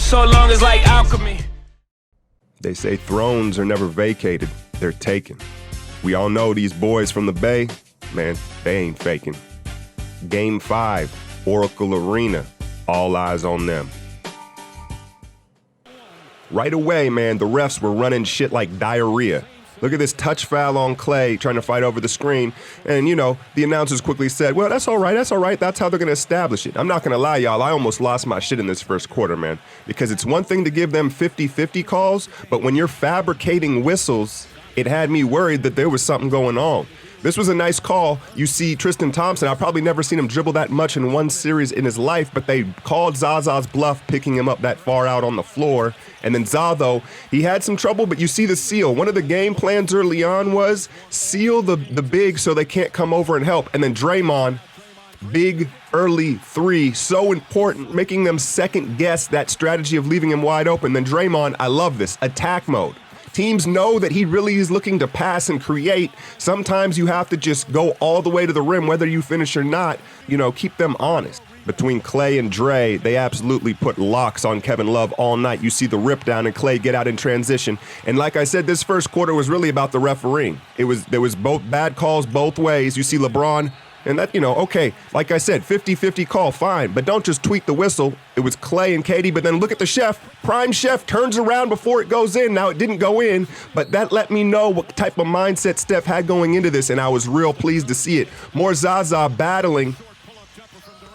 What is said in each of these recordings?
so long it's like alchemy. They say thrones are never vacated, they're taken. We all know these boys from the Bay, man, they ain't faking. Game 5, Oracle Arena, all eyes on them. Right away, man, the refs were running shit like diarrhea. Look at this touch foul on Clay trying to fight over the screen. And, you know, the announcers quickly said, well, that's all right. That's how they're going to establish it. I'm not going to lie, y'all. I almost lost my shit in this first quarter, man. Because it's one thing to give them 50-50 calls, but when you're fabricating whistles, it had me worried that there was something going on. This was a nice call. You see Tristan Thompson, I've probably never seen him dribble that much in one series in his life, but they called Zaza's bluff, picking him up that far out on the floor. And then Za, though, he had some trouble, but you see the seal. One of the game plans early on was seal the big so they can't come over and help. And then Draymond, big early three, so important, making them second guess that strategy of leaving him wide open. Then Draymond, I love this, attack mode. Teams know that he really is looking to pass and create. Sometimes you have to just go all the way to the rim, whether you finish or not, you know, keep them honest. Between Clay and Dre, they absolutely put locks on Kevin Love all night. You see the rip down and Clay get out in transition. And like I said, this first quarter was really about the refereeing. There was both bad calls both ways. You see LeBron, and that, you know, okay, like I said, 50-50 call, fine, but don't just tweak the whistle. It was Clay and Katie, but then look at the chef. Prime chef turns around before it goes in. Now, it didn't go in, but that let me know what type of mindset Steph had going into this, and I was real pleased to see it. More Zaza battling.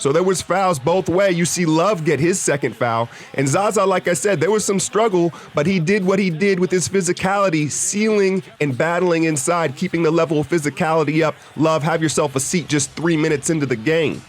So there was fouls both ways. You see Love get his second foul. And Zaza, like I said, there was some struggle, but he did what he did with his physicality, sealing and battling inside, keeping the level of physicality up. Love, have yourself a seat just 3 minutes into the game.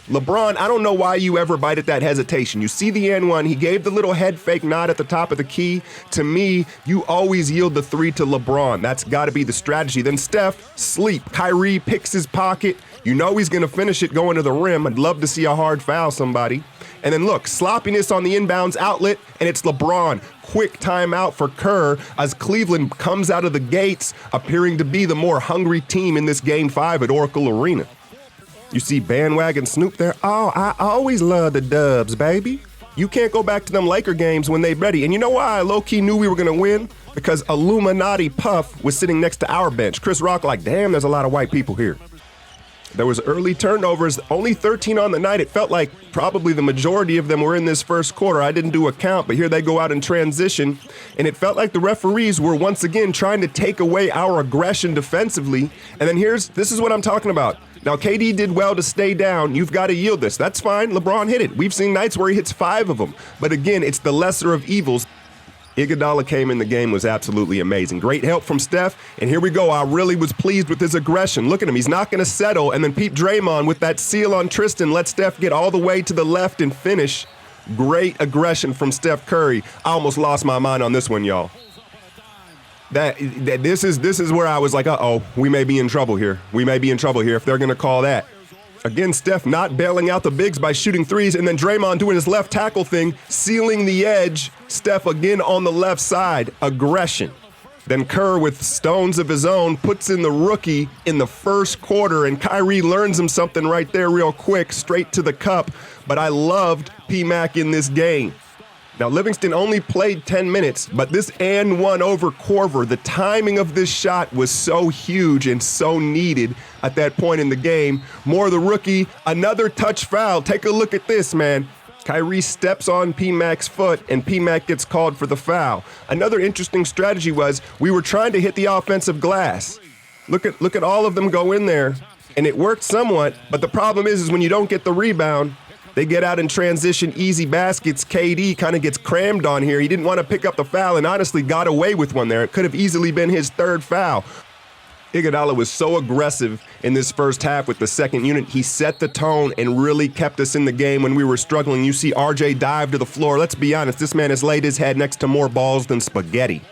LeBron, I don't know why you ever bite at that hesitation. You see the N1, he gave the little head fake nod at the top of the key. To me, you always yield the three to LeBron. That's got to be the strategy. Then Steph, sleep. Kyrie picks his pocket. You know he's going to finish it going to the rim. I'd love to see a hard foul somebody. And then look, sloppiness on the inbounds outlet, and it's LeBron. Quick timeout for Kerr as Cleveland comes out of the gates, appearing to be the more hungry team in this Game 5 at Oracle Arena. You see bandwagon Snoop there. Oh, I always love the Dubs, baby. You can't go back to them Laker games when they ready. And you know why I low-key knew we were going to win? Because Illuminati Puff was sitting next to our bench. Chris Rock like, damn, there's a lot of white people here. There was early turnovers, only 13 on the night. It felt like probably the majority of them were in this first quarter. I didn't do a count, but here they go out in transition. And it felt like the referees were once again trying to take away our aggression defensively. And then this is what I'm talking about. Now, KD did well to stay down. You've got to yield this. That's fine. LeBron hit it. We've seen nights where he hits 5 of them. But again, it's the lesser of evils. Iguodala came in the game, was absolutely amazing. Great help from Steph, and here we go. I really was pleased with his aggression. Look at him. He's not going to settle, and then peep Draymond with that seal on Tristan. Let Steph get all the way to the left and finish. Great aggression from Steph Curry. I almost lost my mind on this one, y'all. This is where I was like, uh-oh, we may be in trouble here. We may be in trouble here if they're going to call that. Again, Steph not bailing out the bigs by shooting threes, and then Draymond doing his left tackle thing, sealing the edge. Steph again on the left side, aggression. Then Kerr with stones of his own puts in the rookie in the first quarter, and Kyrie learns him something right there real quick, straight to the cup. But I loved P-Mac in this game. Now, Livingston only played 10 minutes, but this and one over Korver, the timing of this shot was so huge and so needed at that point in the game. More the rookie, another touch foul. Take a look at this, man. Kyrie steps on P-Mac's foot, and P-Mac gets called for the foul. Another interesting strategy was we were trying to hit the offensive glass. Look at all of them go in there, and it worked somewhat, but the problem is when you don't get the rebound, they get out in transition, easy baskets. KD kind of gets crammed on here. He didn't want to pick up the foul and honestly got away with one there. It could have easily been his third foul. Iguodala was so aggressive in this first half with the second unit. He set the tone and really kept us in the game when we were struggling. You see RJ dive to the floor. Let's be honest, this man has laid his head next to more balls than spaghetti.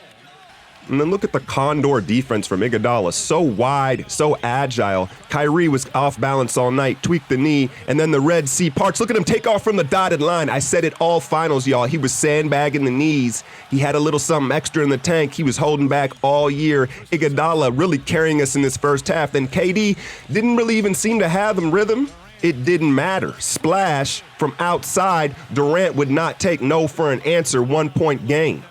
And then look at the Condor defense from Iguodala. So wide, so agile. Kyrie was off balance all night, tweaked the knee, and then the Red Sea parts. Look at him take off from the dotted line. I said it all finals, y'all. He was sandbagging the knees. He had a little something extra in the tank. He was holding back all year. Iguodala really carrying us in this first half. Then KD didn't really even seem to have him rhythm. It didn't matter. Splash from outside. Durant would not take no for an answer. 1 point game.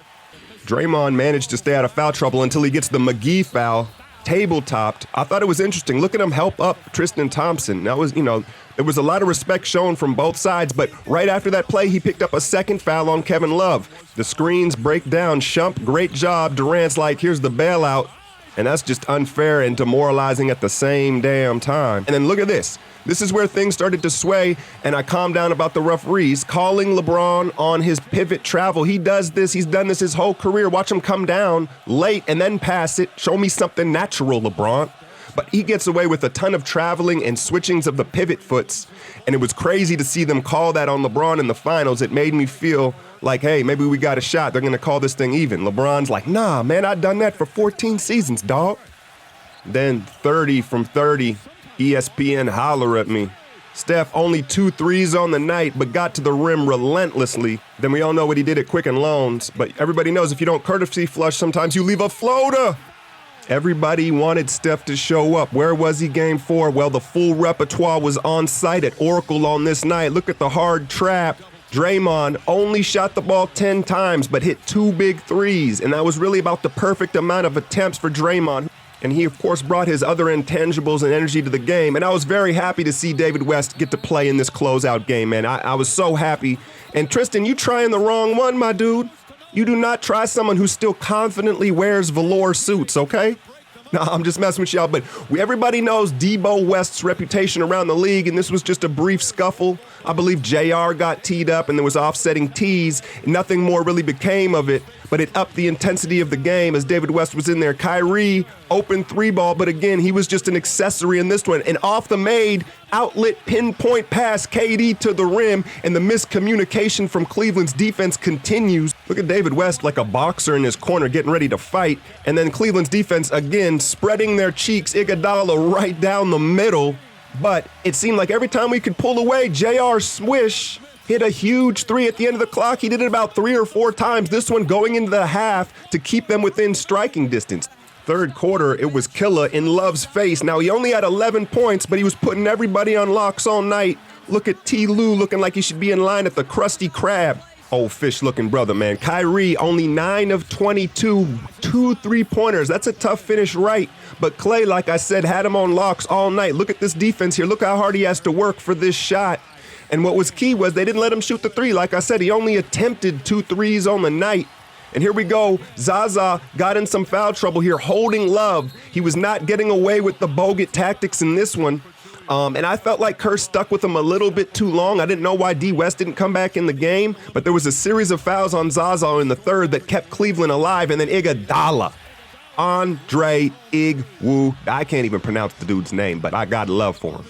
Draymond managed to stay out of foul trouble until he gets the McGee foul. Table-topped. I thought it was interesting. Look at him help up Tristan Thompson. That was, there was a lot of respect shown from both sides, but right after that play, he picked up a second foul on Kevin Love. The screens break down. Shump, great job. Durant's like, here's the bailout. And that's just unfair and demoralizing at the same damn time. And then look at this. This is where things started to sway, and I calmed down about the referees calling LeBron on his pivot travel. He does this. He's done this his whole career. Watch him come down late and then pass it. Show me something natural, LeBron. But he gets away with a ton of traveling and switchings of the pivot foots, and it was crazy to see them call that on LeBron in the finals. It made me feel like, hey, maybe we got a shot. They're going to call this thing even. LeBron's like, nah, man, I've done that for 14 seasons, dog. Then 30 from 30. ESPN holler at me. Steph only 2 threes on the night, but got to the rim relentlessly. Then we all know what he did at Quicken Loans, but everybody knows if you don't courtesy flush, sometimes you leave a floater. Everybody wanted Steph to show up. Where was he game 4? Well, the full repertoire was on site at Oracle on this night. Look at the hard trap. Draymond only shot the ball 10 times, but hit 2 big threes, and that was really about the perfect amount of attempts for Draymond. And he, of course, brought his other intangibles and energy to the game. And I was very happy to see David West get to play in this closeout game, man. I was so happy. And Tristan, you trying the wrong one, my dude. You do not try someone who still confidently wears velour suits, okay? No, I'm just messing with y'all, but everybody knows Debo West's reputation around the league, and this was just a brief scuffle. I believe JR got teed up, and there was offsetting tees. Nothing more really became of it, but it upped the intensity of the game as David West was in there. Kyrie, open 3-ball, but again, he was just an accessory in this one. And off the made, outlet pinpoint pass, KD to the rim, and the miscommunication from Cleveland's defense continues. Look at David West like a boxer in his corner getting ready to fight, and then Cleveland's defense again spreading their cheeks, Iguodala right down the middle. But it seemed like every time we could pull away, JR Swish hit a huge 3 at the end of the clock. He did it about 3 or 4 times, this one going into the half to keep them within striking distance. Third quarter, it was killer in Love's face. Now, he only had 11 points, but he was putting everybody on locks all night. Look at T. Lue looking like he should be in line at the Krusty Krab. Old fish-looking brother, man. Kyrie, only 9 of 22, 2 3-pointers. That's a tough finish, right? But Clay, like I said, had him on locks all night. Look at this defense here. Look how hard he has to work for this shot. And what was key was they didn't let him shoot the 3. Like I said, he only attempted 2 threes on the night. And here we go. Zaza got in some foul trouble here, holding Love. He was not getting away with the bogut tactics in this one. And I felt like Kerr stuck with him a little bit too long. I didn't know why D. West didn't come back in the game, but there was a series of fouls on Zaza in the third that kept Cleveland alive. And then Iguodala, Andre Iguodala. I can't even pronounce the dude's name, but I got love for him.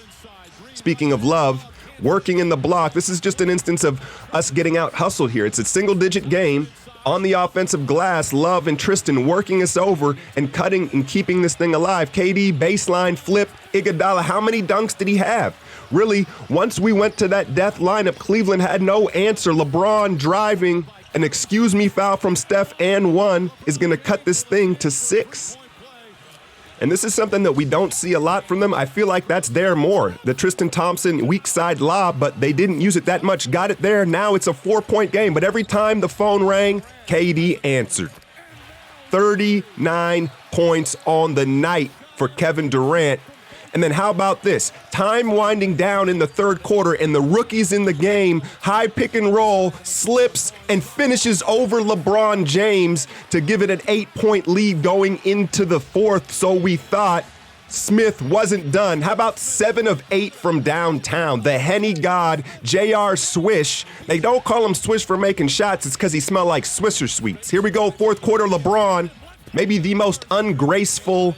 Speaking of love, working in the block, this is just an instance of us getting out hustled here. It's a single-digit game. On the offensive glass, Love and Tristan working us over and cutting and keeping this thing alive. KD, baseline, flip, Iguodala. How many dunks did he have? Really, once we went to that death lineup, Cleveland had no answer. LeBron driving, an excuse me foul from Steph and 1 is going to cut this thing to 6. And this is something that we don't see a lot from them. I feel like that's there more. The Tristan Thompson weak side lob, but they didn't use it that much. Got it there. Now it's a 4-point game. But every time the phone rang, KD answered. 39 points on the night for Kevin Durant. And then how about this? Time winding down in the third quarter and the rookies in the game, high pick and roll, slips and finishes over LeBron James to give it an 8-point lead going into the fourth. So we thought Smith wasn't done. How about 7 of 8 from downtown? The Henny God, JR Swish. They don't call him Swish for making shots. It's because he smelled like Swisher Sweets. Here we go, fourth quarter, LeBron. Maybe the most ungraceful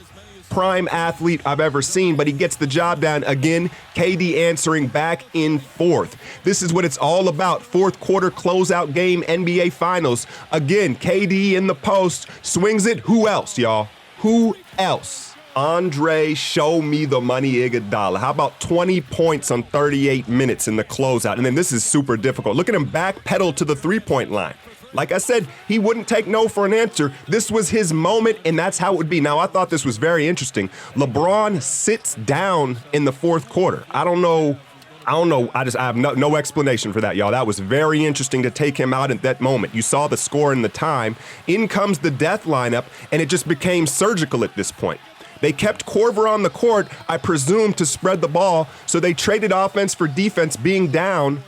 prime athlete I've ever seen, but he gets the job done again. KD answering back in fourth. This is what it's all about. Fourth quarter closeout game, NBA Finals. Again, KD in the post, swings it. Who else, y'all? Who else? Andre, show me the money, Iguodala. How about 20 points on 38 minutes in the closeout? And then this is super difficult. Look at him backpedal to the 3-point line. Like I said, he wouldn't take no for an answer. This was his moment, and that's how it would be. Now, I thought this was very interesting. LeBron sits down in the fourth quarter. I don't know I don't know. I have no explanation for that, y'all. That was very interesting to take him out at that moment. You saw the score and the time. In comes the death lineup, and it just became surgical at this point. They kept Korver on the court, I presume, to spread the ball, so they traded offense for defense being down.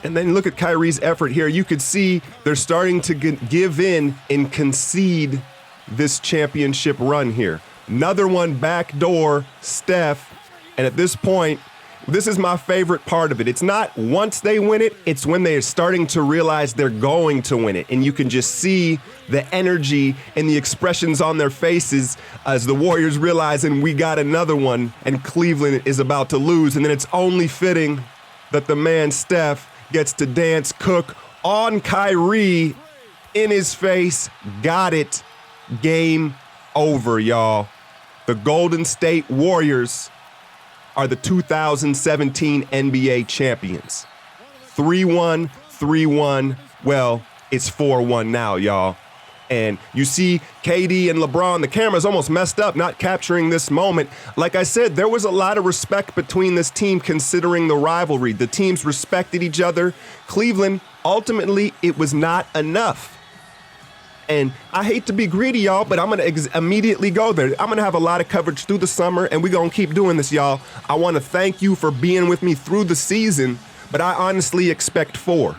And then look at Kyrie's effort here. You could see they're starting to give in and concede this championship run here. Another one backdoor, Steph. And at this point, this is my favorite part of it. It's not once they win it, it's when they're starting to realize they're going to win it. And you can just see the energy and the expressions on their faces as the Warriors realizing we got another one and Cleveland is about to lose. And then it's only fitting that the man Steph gets to dance cook on Kyrie in his face. Got it. Game over, y'all. The Golden State Warriors are the 2017 NBA champions. 3-1, 3-1. Well, it's 4-1 now, y'all. And you see KD and LeBron, the camera's almost messed up not capturing this moment. Like I said, there was a lot of respect between this team considering the rivalry. The teams respected each other. Cleveland, ultimately, it was not enough. And I hate to be greedy, y'all, but I'm going to immediately go there. I'm going to have a lot of coverage through the summer, and we're going to keep doing this, y'all. I want to thank you for being with me through the season, but I honestly expect 4.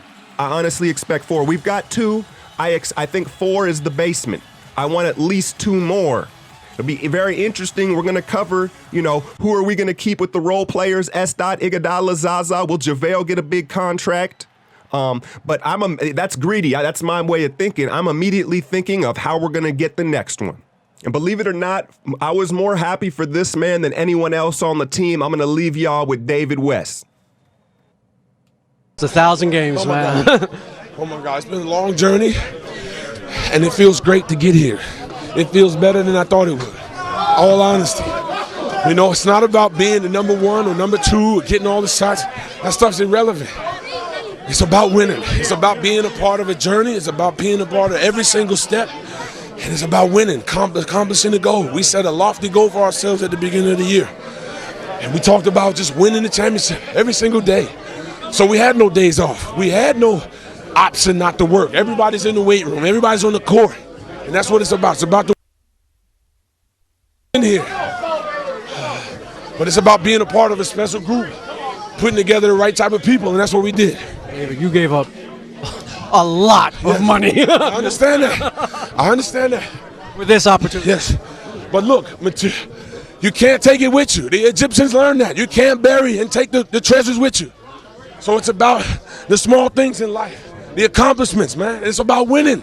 We've got 2. I think 4 is the basement. I want at least 2 more. It'll be very interesting. We're going to cover, who are we going to keep with the role players? Iguodala, Zaza. Will JaVale get a big contract? But that's greedy. That's my way of thinking. I'm immediately thinking of how we're going to get the next one. And believe it or not, I was more happy for this man than anyone else on the team. I'm going to leave y'all with David West. It's 1,000 games, man. Oh, my God. It's been a long journey, and it feels great to get here. It feels better than I thought it would, all honesty. It's not about being the number 1 or number 2 or getting all the shots. That stuff's irrelevant. It's about winning. It's about being a part of a journey. It's about being a part of every single step. And it's about winning, accomplishing the goal. We set a lofty goal for ourselves at the beginning of the year. And we talked about just winning the championship every single day. So we had no days off. We had no option not to work. Everybody's in the weight room. Everybody's on the court. And that's what it's about. It's about the in here. But it's about being a part of a special group, putting together the right type of people, and that's what we did. You gave up a lot of money. I understand that. With this opportunity. Yes. But look, you can't take it with you. The Egyptians learned that. You can't bury and take the treasures with you. So it's about the small things in life, the accomplishments, man. It's about winning.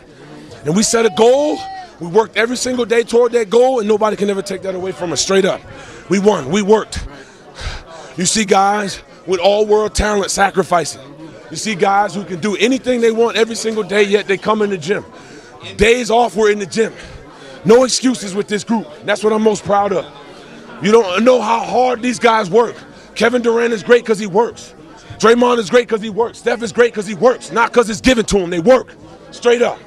And we set a goal. We worked every single day toward that goal, and nobody can ever take that away from us, straight up. We won. We worked. You see guys with all-world talent sacrificing. You see guys who can do anything they want every single day, yet they come in the gym. Days off, we're in the gym. No excuses with this group. That's what I'm most proud of. You don't know how hard these guys work. Kevin Durant is great because he works. Draymond is great because he works. Steph is great because he works, not because it's given to him. They work. Straight up.